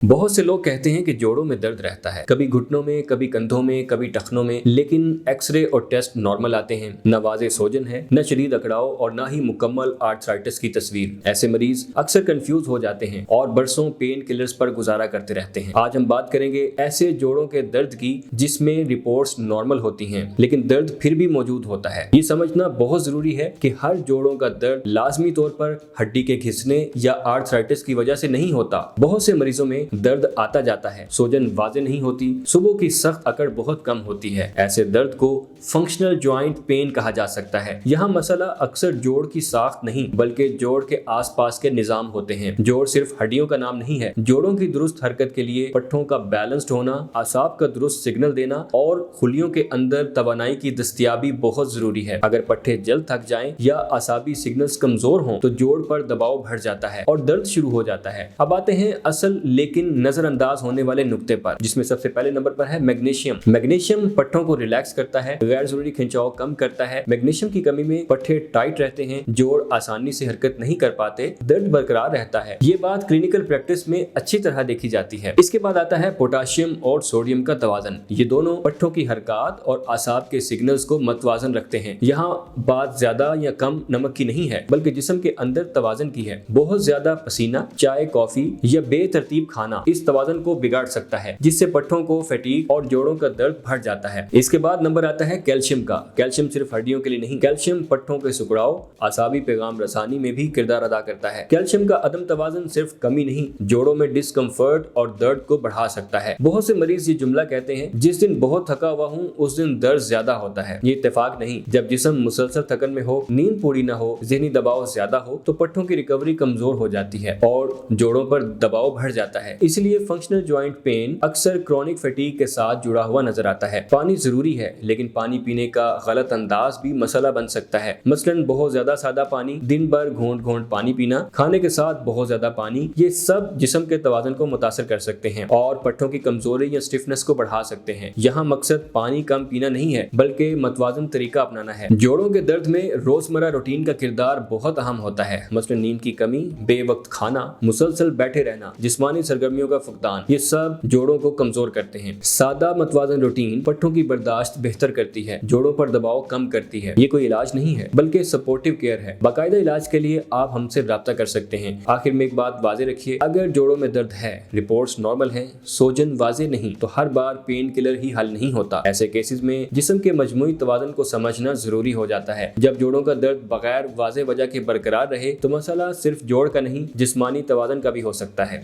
बहुत से लोग कहते हैं कि जोड़ों में दर्द रहता है, कभी घुटनों में, कभी कंधों में, कभी टखनों में, लेकिन एक्सरे और टेस्ट नॉर्मल आते हैं। न वाज़ेह सोजन है, न शदीद अकड़ाव और न ही मुकम्मल आर्थराइटिस की तस्वीर। ऐसे मरीज अक्सर कंफ्यूज हो जाते हैं और बरसों पेन किलर्स पर गुजारा करते रहते हैं। आज हम बात करेंगे ऐसे जोड़ों के दर्द की जिसमें रिपोर्ट्स नॉर्मल होती हैं लेकिन दर्द फिर भी मौजूद होता है। ये समझना बहुत जरूरी है कि हर जोड़ों का दर्द लाजमी तौर पर हड्डी के घिसने या आर्थराइटिस की वजह से नहीं होता। बहुत से मरीजों में दर्द आता जाता है, सोजन वाज़ेह नहीं होती, सुबह की सख्त अकड़ बहुत कम होती है। ऐसे दर्द को फंक्शनल जॉइंट पेन कहा जा सकता है। यहाँ मसला अक्सर जोड़ की साख्त नहीं बल्कि जोड़ के आसपास के निजाम होते हैं। जोड़ सिर्फ हड्डियों का नाम नहीं है। जोड़ों की दुरुस्त हरकत के लिए पट्टों का बैलेंस्ड होना, आसाब का दुरुस्त सिग्नल देना और खुलियों के अंदर तवानाई की दस्तयाबी बहुत जरूरी है। अगर पट्टे जल्द थक जाएं या आसाबी सिग्नल्स कमजोर हों तो जोड़ पर दबाव बढ़ जाता है और दर्द शुरू हो जाता है। अब आते हैं असल लेकिन नजरअंदाज होने वाले नुक्ते पर, जिसमें सबसे पहले नंबर पर है मैग्नीशियम। मैग्नीशियम पट्टों को रिलैक्स करता है, गैर जरूरी खिंचाव कम करता है। मैग्नीशियम की कमी में पट्टे टाइट रहते हैं, जोड़ आसानी से हरकत नहीं कर पाते, दर्द बरकरार रहता है। ये बात क्लिनिकल प्रैक्टिस में अच्छी तरह देखी जाती है। इसके बाद आता है पोटाशियम और सोडियम का तवाज़न। ये दोनों पट्टों की हरकत और आसाब के सिग्नल्स को मतवाजन रखते हैं। यहाँ बात ज्यादा या कम नमक की नहीं है बल्कि जिस्म के अंदर तवाज़न की है। बहुत ज्यादा पसीना, चाय, कॉफी या बेतरतीब खाना इस तवाज़न को बिगाड़ सकता है, जिससे पट्टों को फटीग और जोड़ों का दर्द बढ़ जाता है। इसके बाद नंबर आता है कैल्शियम का। कैल्शियम सिर्फ हड्डियों के लिए नहीं, कैल्शियम पट्टों के सुकड़ाव, आसाबी पैगाम रसानी में भी किरदार अदा करता है। कैल्शियम का अदम तवाज़न सिर्फ कमी नहीं, जोड़ों में डिस्कम्फर्ट और दर्द को बढ़ा सकता है। बहुत से मरीज ये जुमला कहते हैं, जिस दिन बहुत थका हुआ हूँ उस दिन दर्द ज्यादा होता है। ये इत्तेफाक नहीं। जब जिस्म मुसलसल थकन में हो, नींद पूरी न हो, ज़हनी दबाव ज्यादा हो तो पट्टों की रिकवरी कमजोर हो जाती है और जोड़ों पर दबाव बढ़ जाता है। इसलिए फंक्शनल जॉइंट पेन अक्सर क्रॉनिक फटीग के साथ जुड़ा हुआ नजर आता है। पानी जरूरी है लेकिन पानी पीने का गलत अंदाज भी मसला बन सकता है। मसलन बहुत ज्यादा सादा पानी, दिन भर घोंट घोंट पानी पीना, खाने के साथ बहुत ज्यादा पानी, ये सब जिस्म के तवाज़ुन को मुतासर कर सकते हैं और पट्टों की कमजोरी या स्टिफनेस को बढ़ा सकते हैं। यहाँ मकसद पानी कम पीना नहीं है बल्कि मतवाजन तरीका अपनाना है। जोड़ों के दर्द में रोजमर्रा रूटीन का किरदार बहुत अहम होता है। मसलन नींद की कमी, बेवक्त खाना, मुसलसल बैठे रहना, जिस्मानी सरगर्मियों का फुकदान, ये सब जोड़ों को कमजोर करते हैं। सादा मतवाजन रूटीन पट्टों की बर्दाश्त बेहतर करती है, जोड़ों पर दबाव कम करती है। ये कोई इलाज नहीं है बल्कि सपोर्टिव केयर है। बाकायदा इलाज के लिए आप हमसे राब्ता कर सकते हैं। आखिर में एक बात वाज़ेह रखिए, अगर जोड़ों में दर्द है, रिपोर्ट्स नॉर्मल हैं, सोजन वाज़ेह नहीं, तो हर बार पेन किलर ही हल नहीं होता। ऐसे केसेस में जिस्म के मजमूई तवाज़ुन को समझना जरूरी हो जाता है। जब जोड़ों का दर्द बगैर वाज़ेह वजह के बरकरार रहे तो मसला सिर्फ जोड़ का नहीं, जिस्मानी तवाज़ुन का भी हो सकता है।